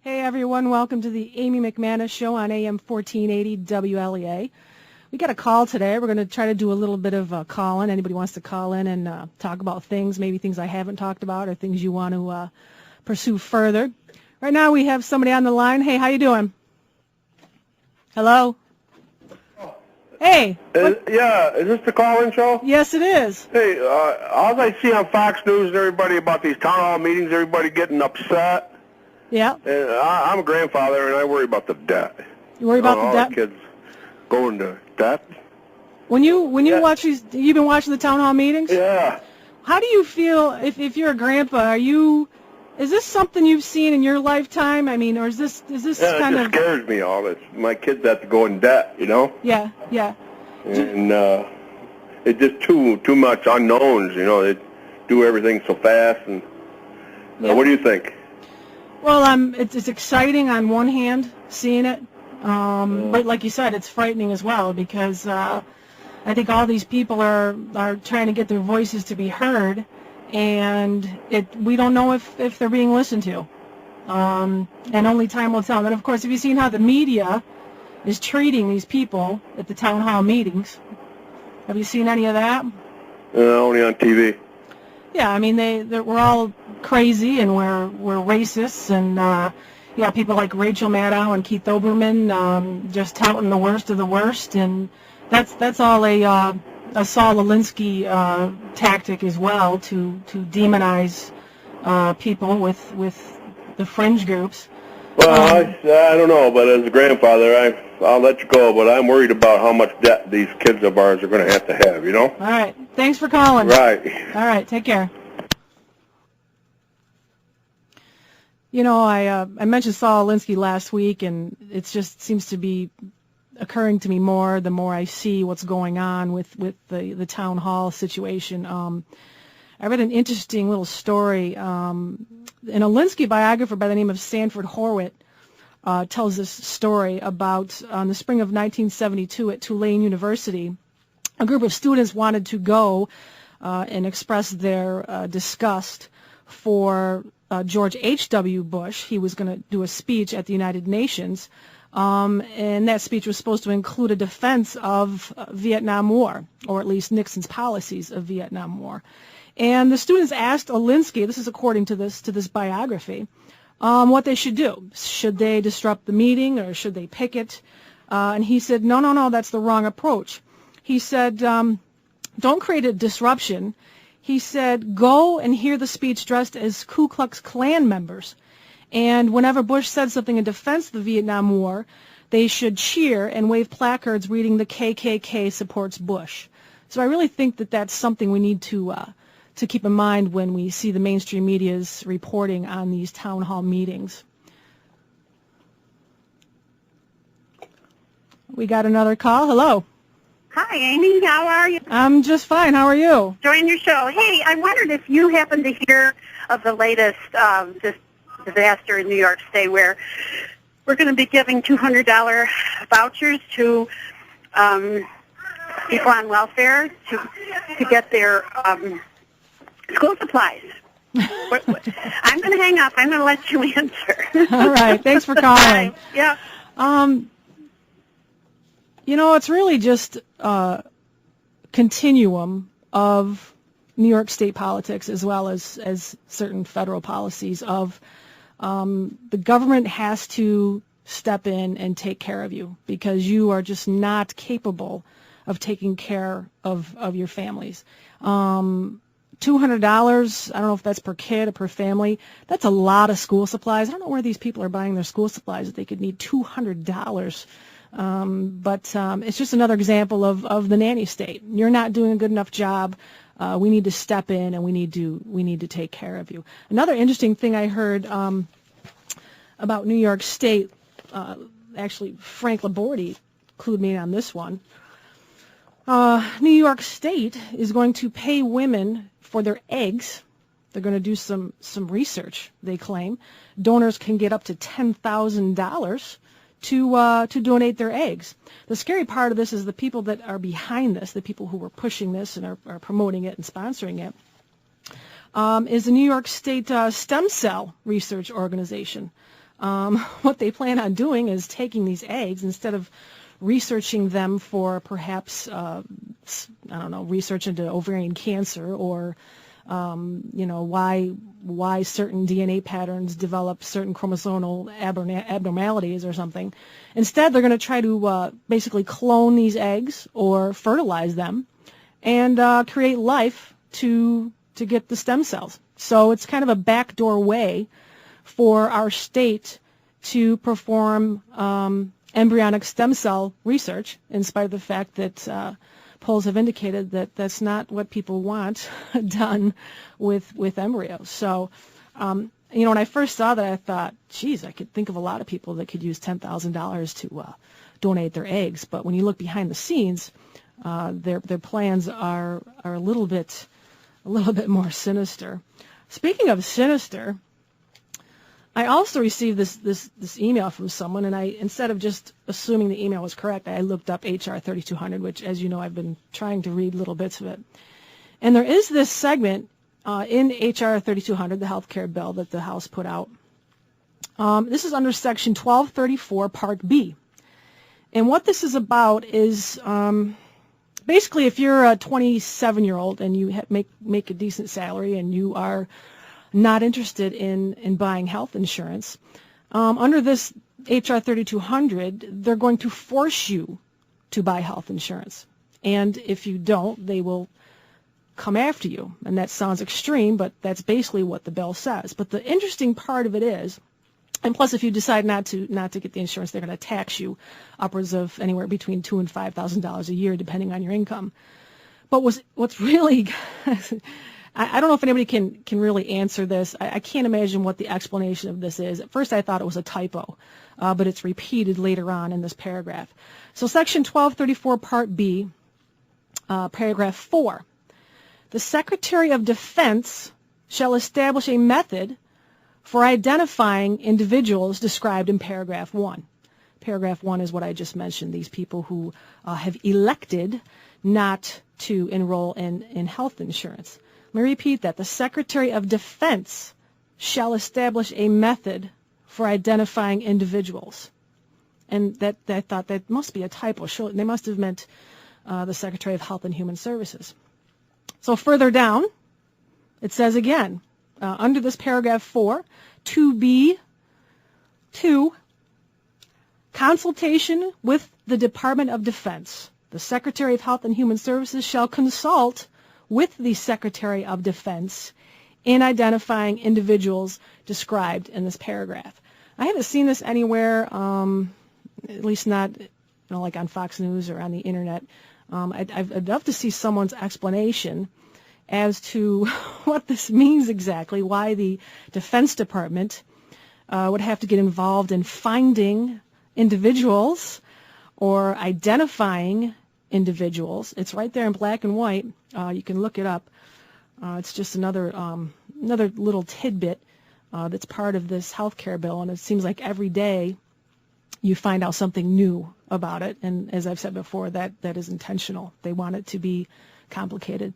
Hey everyone, welcome to the Amy McManus Show on AM 1480 WLEA. We got a call today. We're going to try to do a little bit of call-in. Anybody wants to call in and talk about things, maybe things I haven't talked about or things you want to pursue further. Right now we have somebody on the line. Hey, how you doing? Hello? Hey. Is this the call-in show? Yes, it is. Hey, all I see on Fox News and everybody about these town hall meetings, everybody getting upset. Yeah. And I'm a grandfather, and I worry about the debt. You worry about the all debt? The kids going to debt. When you watch these, you've been watching the town hall meetings? Yeah. How do you feel if you're a grandpa? Is this something you've seen in your lifetime? I mean, or is this kind of? It just scares me all. My kids have to go in debt, you know. Yeah. And it's just too much unknowns, you know. They do everything so fast, and what do you think? Well, it's exciting on one hand, seeing it, but like you said, it's frightening as well because I think all these people are trying to get their voices to be heard, and we don't know if they're being listened to, and only time will tell. And of course, have you seen how the media is treating these people at the town hall meetings? Have you seen any of that? Only on TV. Yeah, I mean we're all crazy and we're racists and people like Rachel Maddow and Keith Olbermann just touting the worst of the worst, and that's all a Saul Alinsky tactic as well to demonize people with the fringe groups. Well, I don't know, but as a grandfather, I'll let you go, but I'm worried about how much debt these kids of ours are going to have, you know? All right. Thanks for calling. Right. All right. Take care. You know, I mentioned Saul Alinsky last week, and it just seems to be occurring to me more the more I see what's going on with the town hall situation. I read an interesting little story. An Alinsky biographer by the name of Sanford Horwitz tells this story about in the spring of 1972 at Tulane University, a group of students wanted to go and express their disgust for George H.W. Bush. He was going to do a speech at the United Nations, and that speech was supposed to include a defense of Vietnam War, or at least Nixon's policies of Vietnam War. And the students asked Alinsky, this is according to this biography, what they should do. Should they disrupt the meeting or should they picket? And he said, no, that's the wrong approach. He said, don't create a disruption. He said, go and hear the speech dressed as Ku Klux Klan members. And whenever Bush said something in defense of the Vietnam War, they should cheer and wave placards reading the KKK supports Bush. So I really think that that's something we need to keep in mind when we see the mainstream media's reporting on these town hall meetings. We got another call. Hello. Hi, Amy. How are you? I'm just fine. How are you? Enjoying your show. Hey, I wondered if you happen to hear of the latest disaster in New York State where we're going to be giving $200 vouchers to people on welfare to get their school supplies. I'm going to hang up. I'm going to let you answer. All right. Thanks for calling. Bye. Yeah. You know, it's really just a continuum of New York State politics as well as certain federal policies of the government has to step in and take care of you because you are just not capable of taking care of your families. $200, I don't know if that's per kid or per family. That's a lot of school supplies. I don't know where these people are buying their school supplies that they could need $200. But it's just another example of the nanny state. You're not doing a good enough job. We need to step in and we need to take care of you. Another interesting thing I heard about New York State, actually Frank Labordi clued me in on this one. New York State is going to pay women for their eggs. They're going to do some research, they claim. Donors can get up to $10,000 to donate their eggs. The scary part of this is the people that are behind this, the people who are pushing this and are promoting it and sponsoring it, is the New York State Stem Cell Research Organization. what they plan on doing is taking these eggs, instead of researching them for perhaps, research into ovarian cancer, or why certain DNA patterns develop certain chromosomal abnormalities or something. Instead, they're going to try to basically clone these eggs or fertilize them and create life to get the stem cells. So it's kind of a backdoor way for our state to perform embryonic stem cell research, in spite of the fact that polls have indicated that that's not what people want done with embryos. So, when I first saw that, I thought, geez, I could think of a lot of people that could use $10,000 to donate their eggs. But when you look behind the scenes, their plans are a little bit more sinister. Speaking of sinister, I also received this email from someone, and instead of just assuming the email was correct, I looked up HR 3200, which, as you know, I've been trying to read little bits of it. And there is this segment in HR 3200, the health care bill that the House put out. This is under Section 1234, Part B. And what this is about is basically, if you're a 27-year-old and you make a decent salary and you are not interested in buying health insurance, under this HR 3200, they're going to force you to buy health insurance. And if you don't, they will come after you. And that sounds extreme, but that's basically what the bill says. But the interesting part of it is, and plus, if you decide not to get the insurance, they're going to tax you upwards of anywhere between $2,000 and $5,000 a year, depending on your income. But what's really I don't know if anybody can really answer this. I can't imagine what the explanation of this is. At first, I thought it was a typo, but it's repeated later on in this paragraph. So Section 1234, Part B, Paragraph 4. The Secretary of Defense shall establish a method for identifying individuals described in Paragraph 1. Paragraph 1 is what I just mentioned, these people who have elected not to enroll in health insurance. Let me repeat that. The Secretary of Defense shall establish a method for identifying individuals. And I thought that must be a typo. They must have meant the Secretary of Health and Human Services. So further down, it says again, under this paragraph 4, 2B, 2, consultation with the Department of Defense. The Secretary of Health and Human Services shall consult with the Secretary of Defense in identifying individuals described in this paragraph. I haven't seen this anywhere, at least not like on Fox News or on the Internet. I'd love to see someone's explanation as to what this means exactly, why the Defense Department would have to get involved in finding individuals or identifying individuals. It's right there in black and white. You can look it up. It's just another little tidbit that's part of this health care bill, and it seems like every day you find out something new about it. And as I've said before, that is intentional. They want it to be complicated.